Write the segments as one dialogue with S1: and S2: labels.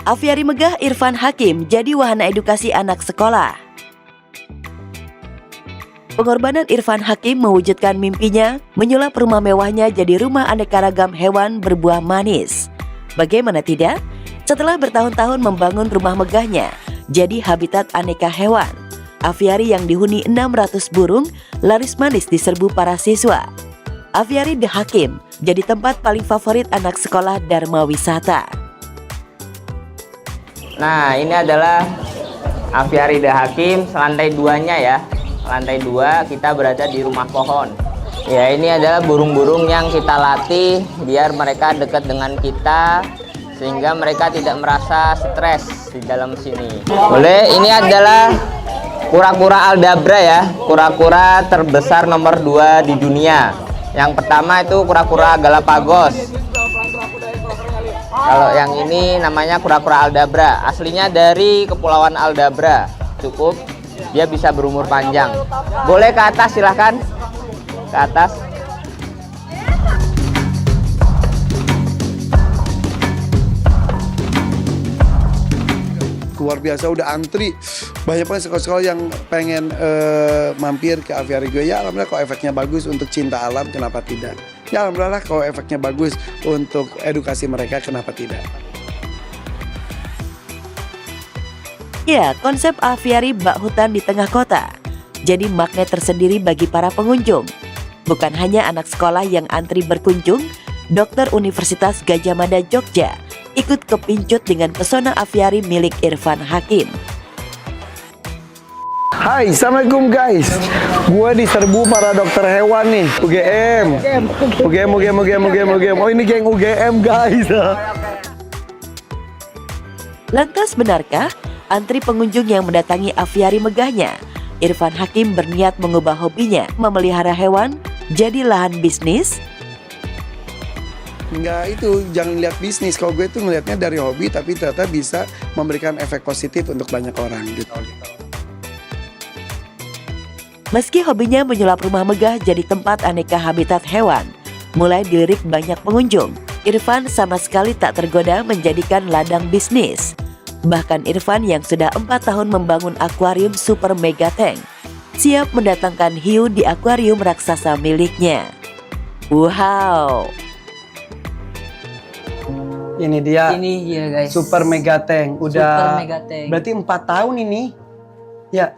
S1: Aviari megah Irfan Hakim jadi wahana edukasi anak sekolah. Pengorbanan Irfan Hakim mewujudkan mimpinya menyulap rumah mewahnya jadi rumah aneka ragam hewan berbuah manis. Bagaimana tidak? Setelah bertahun-tahun membangun rumah megahnya jadi habitat aneka hewan, aviari yang dihuni 600 burung laris manis di serbu para siswa. Aviari The Hakim jadi tempat paling favorit anak sekolah Dharma Wisata.
S2: Nah, ini adalah aviari The Hakim, lantai 2-nya ya. Lantai 2 kita berada di rumah pohon. Ya, ini adalah burung-burung yang kita latih biar mereka dekat dengan kita sehingga mereka tidak merasa stres di dalam sini. Boleh, ini adalah kura-kura Aldabra ya, kura-kura terbesar nomor 2 di dunia. Yang pertama itu kura-kura Galapagos. Kalau yang ini namanya kura-kura Aldabra, aslinya dari Kepulauan Aldabra. Cukup, dia bisa berumur panjang. Boleh ke atas, silahkan. Ke atas.
S3: Luar biasa, udah antri. Banyak banget sekolah-sekolah yang pengen mampir ke aviari gue. Ya alhamdulillah, kalau efeknya bagus untuk cinta alam, kenapa tidak? Ya alhamdulillah, kalau efeknya bagus untuk edukasi mereka, kenapa tidak?
S1: Ya, konsep aviari bak hutan di tengah kota jadi magnet tersendiri bagi para pengunjung. Bukan hanya anak sekolah yang antri berkunjung, Dokter Universitas Gadjah Mada Jogja ikut kepincut dengan pesona aviari milik Irfan Hakim.
S3: Hai, assalamualaikum guys. Gue diserbu para dokter hewan nih, UGM. Oh ini geng UGM guys.
S1: Lantas benarkah antri pengunjung yang mendatangi aviari megahnya? Irfan Hakim berniat mengubah hobinya memelihara hewan jadi lahan bisnis?
S3: Enggak, itu jangan lihat bisnis. Kalau gue tuh ngelihatnya dari hobi, tapi ternyata bisa memberikan efek positif untuk banyak orang gitu.
S1: Meski hobinya menyulap rumah megah jadi tempat aneka habitat hewan, mulai dilirik banyak pengunjung, Irfan sama sekali tak tergoda menjadikan ladang bisnis. Bahkan Irfan yang sudah 4 tahun membangun akuarium super mega tank, siap mendatangkan hiu di akuarium raksasa miliknya. Wow!
S4: Ini dia.
S5: Ini ya guys.
S4: Super mega tank. Udah.
S5: Super mega tank.
S4: Berarti 4 tahun ini. Ya.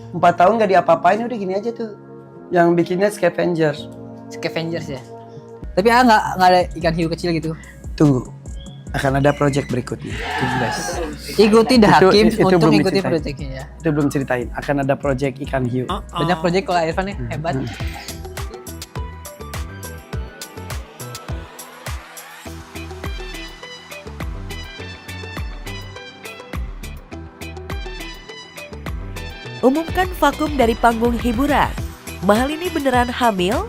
S4: 4 tahun gak diapa-apain, udah gini aja tuh. Yang bikinnya Scavengers.
S5: Scavengers ya. Tapi nggak ada ikan hiu kecil gitu.
S4: Tunggu. Akan ada project berikutnya.
S5: Tunggu guys. Ikuti The Hakim untuk ikuti projectnya ya.
S4: Itu belum ceritain. Akan ada project ikan hiu.
S5: Banyak project kalau Irfan nih, hebat.
S1: Umumkan vakum dari panggung hiburan. Mahalini beneran hamil?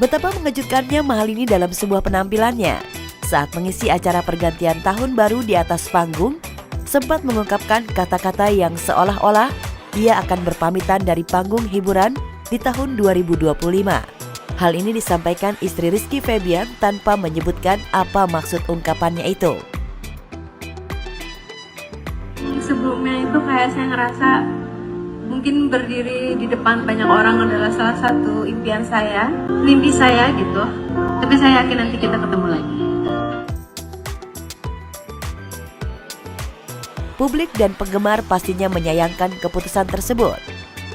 S1: Betapa mengejutkannya Mahalini dalam sebuah penampilannya saat mengisi acara pergantian tahun baru di atas panggung, sempat mengungkapkan kata-kata yang seolah-olah ia akan berpamitan dari panggung hiburan di tahun 2025. Hal ini disampaikan istri Rizky Febian tanpa menyebutkan apa maksud ungkapannya itu.
S6: Sebelumnya itu kayak saya ngerasa mungkin berdiri di depan banyak orang adalah salah satu impian saya, mimpi saya gitu. Tapi saya yakin nanti kita ketemu lagi.
S1: Publik dan penggemar pastinya menyayangkan keputusan tersebut.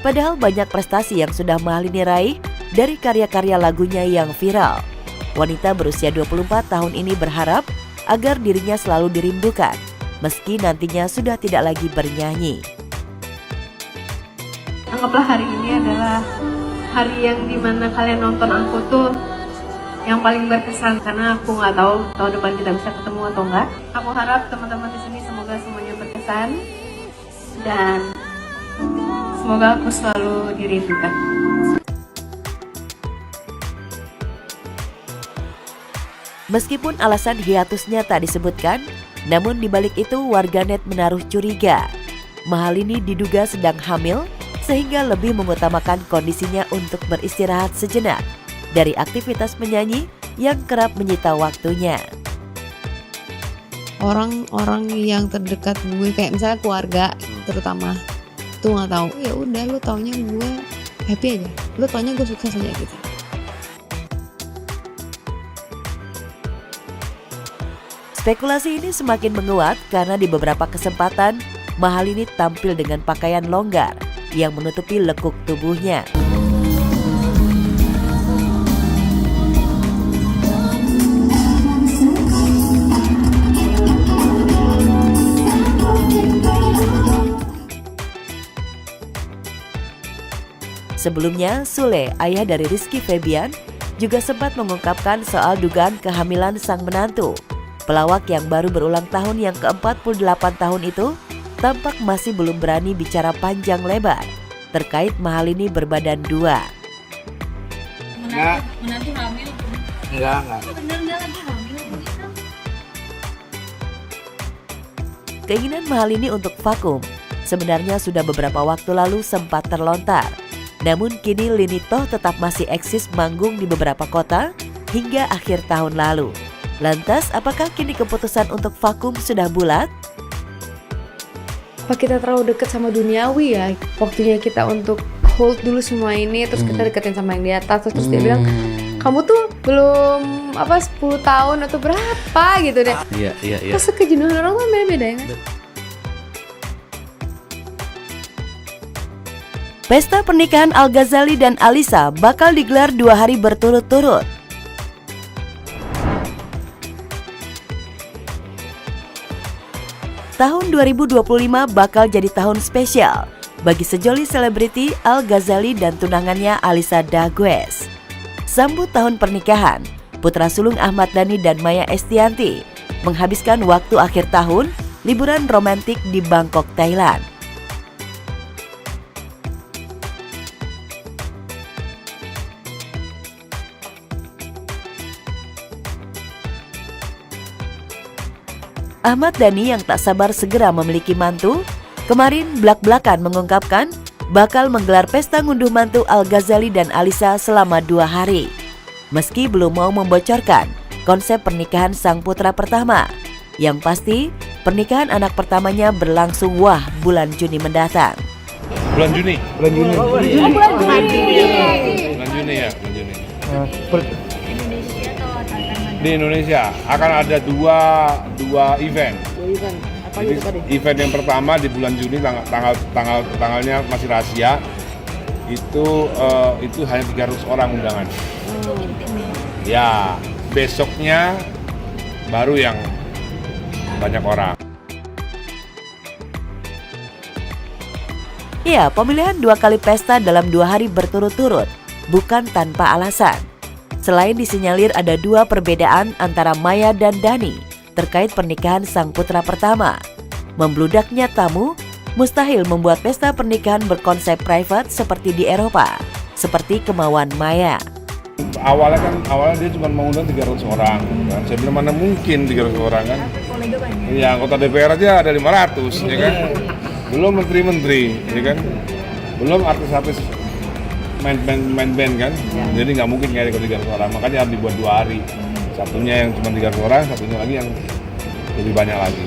S1: Padahal banyak prestasi yang sudah Mahalini raih dari karya-karya lagunya yang viral. Wanita berusia 24 tahun ini berharap agar dirinya selalu dirindukan, meski nantinya sudah tidak lagi bernyanyi.
S6: Anggaplah hari ini adalah hari yang dimana kalian nonton aku tuh yang paling berkesan, karena aku nggak tahu tahun depan kita bisa ketemu atau enggak. Aku harap teman-teman di sini semoga semuanya berkesan dan semoga aku selalu dirindukan.
S1: Meskipun alasan hiatusnya tak disebutkan, namun di balik itu warganet menaruh curiga. Mahalini diduga sedang hamil sehingga lebih mengutamakan kondisinya untuk beristirahat sejenak dari aktivitas menyanyi yang kerap menyita waktunya.
S7: Orang-orang yang terdekat gue kayak misalnya keluarga terutama tuh nggak tahu, ya udah lu taunya gue happy aja, lu taunya gue sukses aja gitu.
S1: Spekulasi ini semakin menguat karena di beberapa kesempatan Mahalini tampil dengan pakaian longgar yang menutupi lekuk tubuhnya. Sebelumnya, Sule, ayah dari Rizky Febian, juga sempat mengungkapkan soal dugaan kehamilan sang menantu. Pelawak yang baru berulang tahun yang ke-48 tahun itu tampak masih belum berani bicara panjang lebar terkait Mahalini berbadan 2.
S8: Menantu hamil?
S2: Enggak.
S8: Bener nggak lagi hamil?
S1: Keinginan Mahalini untuk vakum sebenarnya sudah beberapa waktu lalu sempat terlontar. Namun kini Lini Toh tetap masih eksis manggung di beberapa kota hingga akhir tahun lalu. Lantas, apakah kini keputusan untuk vakum sudah bulat?
S6: Apa kita terlalu dekat sama duniawi ya? Waktunya kita untuk hold dulu semua ini, terus kita deketin sama yang di atas, terus dia bilang, kamu tuh belum 10 tahun atau berapa gitu deh.
S9: Iya.
S6: Terus kejenuhan orang tuh beda-beda ya kan?
S1: Pesta pernikahan Al-Ghazali dan Alisa bakal digelar 2 hari berturut-turut. Tahun 2025 bakal jadi tahun spesial bagi sejoli selebriti Al-Ghazali dan tunangannya Alisa Dagues. Sambut tahun pernikahan, putra sulung Ahmad Dhani dan Maya Estianty menghabiskan waktu akhir tahun liburan romantik di Bangkok, Thailand. Ahmad Dhani yang tak sabar segera memiliki mantu, kemarin blak-blakan mengungkapkan bakal menggelar pesta ngunduh mantu Al-Ghazali dan Alisa selama 2 hari. Meski belum mau membocorkan konsep pernikahan sang putra pertama, yang pasti pernikahan anak pertamanya berlangsung bulan Juni mendatang.
S9: Bulan Juni.
S8: Bulan Juni.
S9: Bulan Juni ya, bulan Juni.
S8: Indonesia atau Thailand?
S9: Di Indonesia akan ada dua event. Jadi event yang pertama di bulan Juni tanggalnya masih rahasia. Itu hanya 300 orang undangan. Ya, besoknya baru yang banyak orang.
S1: Ya, pemilihan 2 kali pesta dalam 2 hari berturut-turut bukan tanpa alasan. Selain disinyalir ada 2 perbedaan antara Maya dan Dhani terkait pernikahan sang putra pertama. Membludaknya tamu mustahil membuat pesta pernikahan berkonsep private seperti di Eropa, seperti kemauan Maya.
S9: Awalnya dia cuma mengundang 300 orang kan. Saya bilang mana mungkin 300 orang kan. Iya, anggota DPR aja ada 500 ya kan. Belum menteri-menteri ya kan. Belum artis-artis main band kan. Jadi nggak mungkin kayak 300 orang. Makanya harus dibuat 2 hari. Satunya yang cuma 300 orang, satunya lagi yang lebih banyak lagi.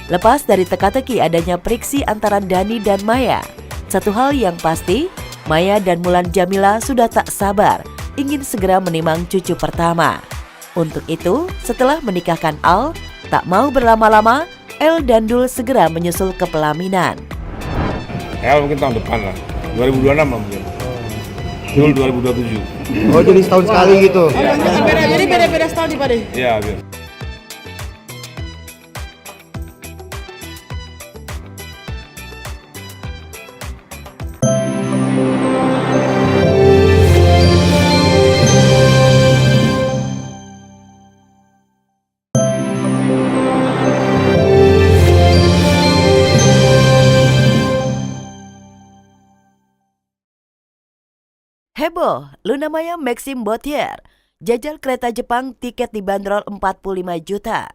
S1: Lepas dari teka-teki adanya friksi antara Dhani dan Maya, satu hal yang pasti, Maya dan Mulan Jamila sudah tak sabar ingin segera menimang cucu pertama. Untuk itu, setelah menikahkan Al, tak mau berlama-lama, El dan Dul segera menyusul ke pelaminan.
S9: El mungkin tahun depan lah, 2026 lah mungkin. Dul 2027.
S4: Oh, jadi setahun sekali gitu.
S8: Jadi beda-beda setahun nih Pak deh.
S9: Iya, biasa.
S1: Heboh, Luna Maya Maxime Botier, jajal kereta Jepang tiket dibanderol 45 juta.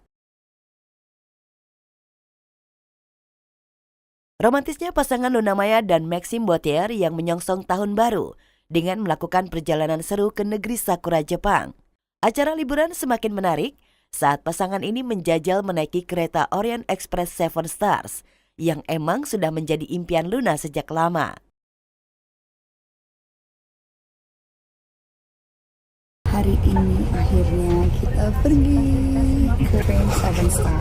S1: Romantisnya pasangan Luna Maya dan Maxime Botier yang menyongsong tahun baru dengan melakukan perjalanan seru ke negeri Sakura Jepang. Acara liburan semakin menarik saat pasangan ini menjajal menaiki kereta Orient Express Seven Stars yang emang sudah menjadi impian Luna sejak lama.
S10: Hari ini akhirnya kita pergi ke train Seven Star.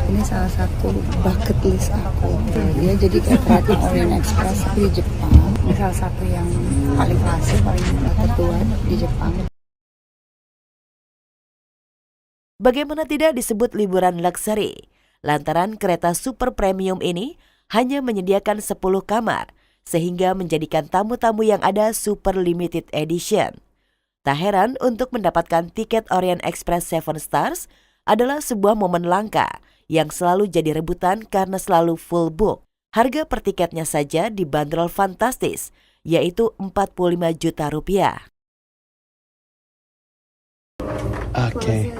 S10: Ini salah satu bucket list aku. Dia jadi kayak kereta Orient Express di Jepang. Ini salah satu yang paling klasik, paling tertua di Jepang.
S1: Bagaimana tidak disebut liburan luxury, lantaran kereta super premium ini hanya menyediakan 10 kamar, sehingga menjadikan tamu-tamu yang ada super limited edition. Tak heran untuk mendapatkan tiket Orient Express Seven Stars adalah sebuah momen langka yang selalu jadi rebutan karena selalu full book. Harga per tiketnya saja dibanderol fantastis, yaitu 45 juta rupiah.
S3: Oke.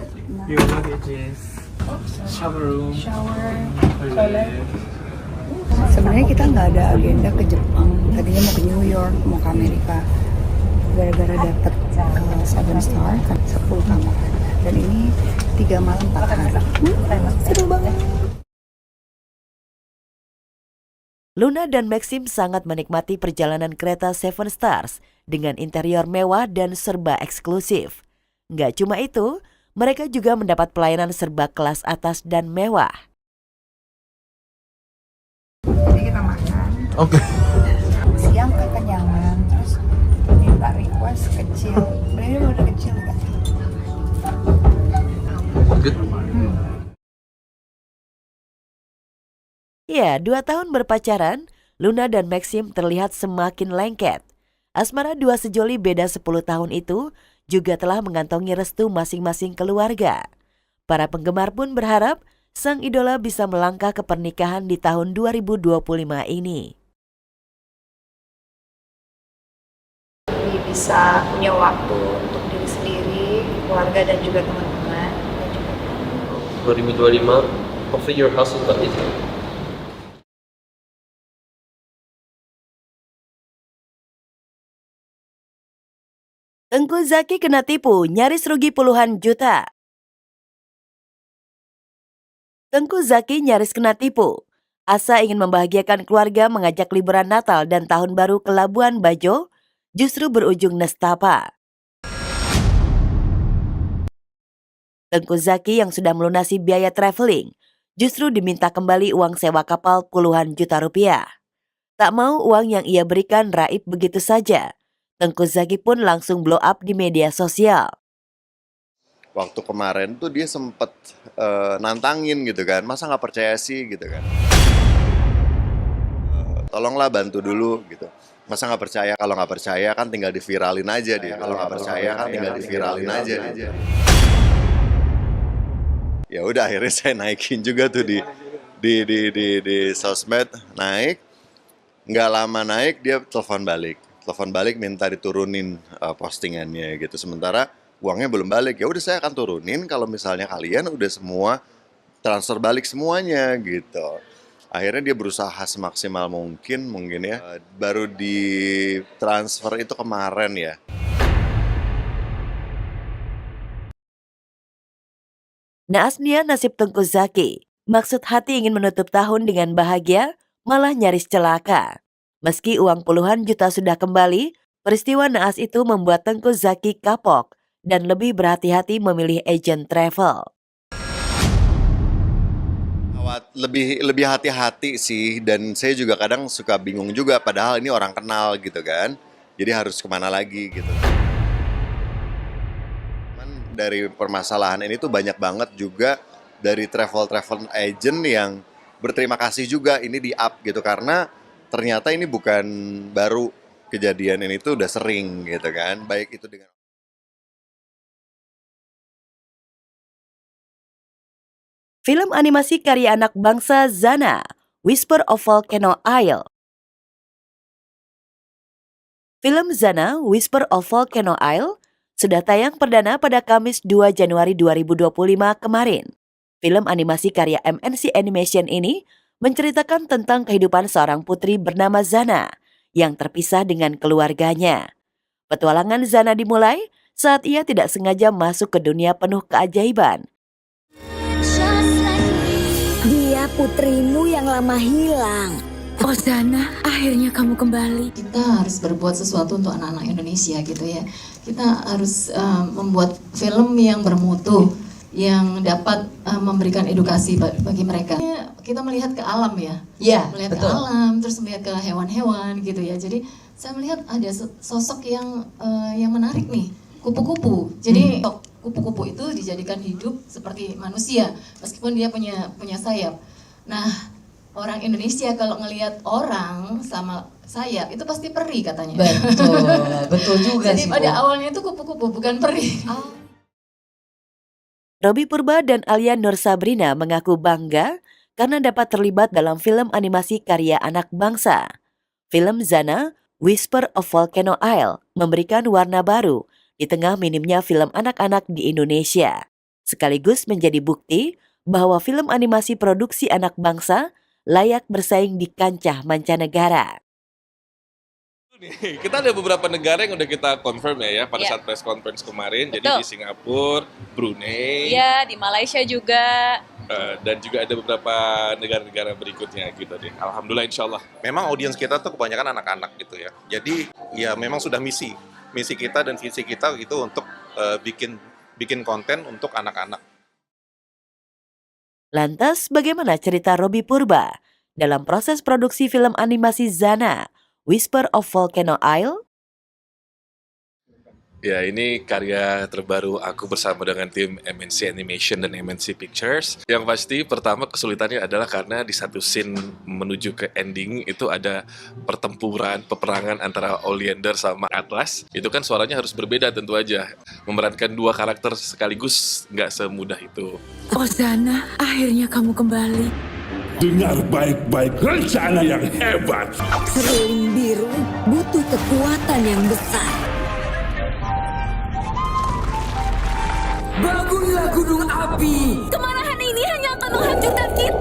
S10: Sebenarnya kita nggak ada agenda ke Jepang. Tadinya mau ke New York, mau ke Amerika. Gara-gara dapet Seven Star kan 10 kamar. Dan ini 3 malam 4 hari. Seru banget.
S1: Luna dan Maxim sangat menikmati perjalanan kereta Seven Stars dengan interior mewah dan serba eksklusif. Nggak cuma itu, mereka juga mendapat pelayanan serba kelas atas dan mewah.
S10: Jadi kita makan.
S3: Oke.
S10: Siang kekenyangan, terus minta request kecil. Ini udah kecil kan?
S1: Ya, 2 tahun berpacaran, Luna dan Maxim terlihat semakin lengket. Asmara dua sejoli beda 10 tahun itu juga telah mengantongi restu masing-masing keluarga. Para penggemar pun berharap sang idola bisa melangkah ke pernikahan di tahun 2025 ini.
S10: Bisa punya waktu untuk diri sendiri, keluarga dan juga teman-teman.
S11: 2025, hopefully your house is ready.
S1: Tengku Zaki kena tipu, nyaris rugi puluhan juta. Tengku Zaki nyaris kena tipu. Asa ingin membahagiakan keluarga mengajak liburan Natal dan Tahun Baru ke Labuan Bajo, justru berujung nestapa. Tengku Zaki yang sudah melunasi biaya traveling, justru diminta kembali uang sewa kapal puluhan juta rupiah. Tak mau uang yang ia berikan raib begitu saja. Tengku Zaki pun langsung blow up di media sosial.
S12: Waktu kemarin tuh dia sempet nantangin gitu kan, masa nggak percaya sih gitu kan. Tolonglah bantu dulu gitu. Masa nggak percaya? Kalau nggak percaya kan tinggal diviralin aja dia. Kalau nggak percaya kan tinggal diviralin aja. Ya udah akhirnya saya naikin juga tuh di sosmed, naik. Nggak lama naik dia telepon balik minta diturunin postingannya gitu. Sementara uangnya belum balik. Ya udah saya akan turunin kalau misalnya kalian udah semua transfer balik semuanya gitu. Akhirnya dia berusaha semaksimal mungkin ya. Baru di transfer itu kemarin ya.
S1: Naasnya nasib Tengku Zaki. Maksud hati ingin menutup tahun dengan bahagia, malah nyaris celaka. Meski uang puluhan juta sudah kembali, peristiwa naas itu membuat Tengku Zaki kapok dan lebih berhati-hati memilih agen travel.
S12: Lebih hati-hati sih, dan saya juga kadang suka bingung juga, padahal ini orang kenal gitu kan, jadi harus kemana lagi gitu. Dari permasalahan ini tuh banyak banget juga dari travel agent yang berterima kasih juga ini di up gitu, karena ternyata ini bukan baru, kejadian ini tuh udah sering gitu kan, baik itu dengan
S1: Film animasi karya anak bangsa Zana, Whisper of Volcano Isle. Film Zana, Whisper of Volcano Isle sudah tayang perdana pada Kamis 2 Januari 2025 kemarin. Film animasi karya MNC Animation ini menceritakan tentang kehidupan seorang putri bernama Zana yang terpisah dengan keluarganya. Petualangan Zana dimulai saat ia tidak sengaja masuk ke dunia penuh keajaiban.
S10: Dia putrimu yang lama hilang. Oh Zana, akhirnya kamu kembali.
S13: Kita harus berbuat sesuatu untuk anak-anak Indonesia gitu ya. Kita harus membuat film yang bermutu, yang dapat memberikan edukasi bagi mereka. Kita melihat ke alam ya, melihat ke alam, terus melihat ke hewan-hewan gitu ya. Jadi saya melihat ada sosok yang menarik nih, kupu-kupu. Jadi kupu-kupu itu dijadikan hidup seperti manusia, meskipun dia punya sayap. Nah, orang Indonesia kalau ngelihat orang sama sayap itu pasti peri katanya.
S5: Betul juga
S13: Jadi
S5: sih.
S13: pada awalnya itu kupu-kupu bukan peri.
S1: Robby Purba dan Alia Nur Sabrina mengaku bangga karena dapat terlibat dalam film animasi karya anak bangsa. Film Zana, Whisper of Volcano Isle memberikan warna baru di tengah minimnya film anak-anak di Indonesia. Sekaligus menjadi bukti bahwa film animasi produksi anak bangsa layak bersaing di kancah mancanegara.
S14: Kita ada beberapa negara yang udah kita confirm ya pada saat press conference kemarin. Jadi di Singapura, Brunei,
S8: di Malaysia juga.
S14: dan juga ada beberapa negara-negara berikutnya gitu deh. Alhamdulillah, insya Allah.
S11: Memang audiens kita tuh kebanyakan anak-anak gitu ya. Jadi ya memang sudah misi kita dan visi kita gitu untuk bikin konten untuk anak-anak.
S1: Lantas bagaimana cerita Robby Purba dalam proses produksi film animasi Zana, Whisper of Volcano Isle?
S14: Ya, ini karya terbaru aku bersama dengan tim MNC Animation dan MNC Pictures. Yang pasti pertama kesulitannya adalah karena di satu scene menuju ke ending itu ada peperangan antara Oleander sama Atlas. Itu kan suaranya harus berbeda tentu aja. Memerankan dua karakter sekaligus nggak semudah itu.
S10: Oh Zana, akhirnya kamu kembali.
S9: Dengar baik-baik rencana yang hebat.
S10: Seruling biru butuh kekuatan yang besar. Bangunlah gunung api.
S8: Kemarahan ini hanya akan menghancurkan kita.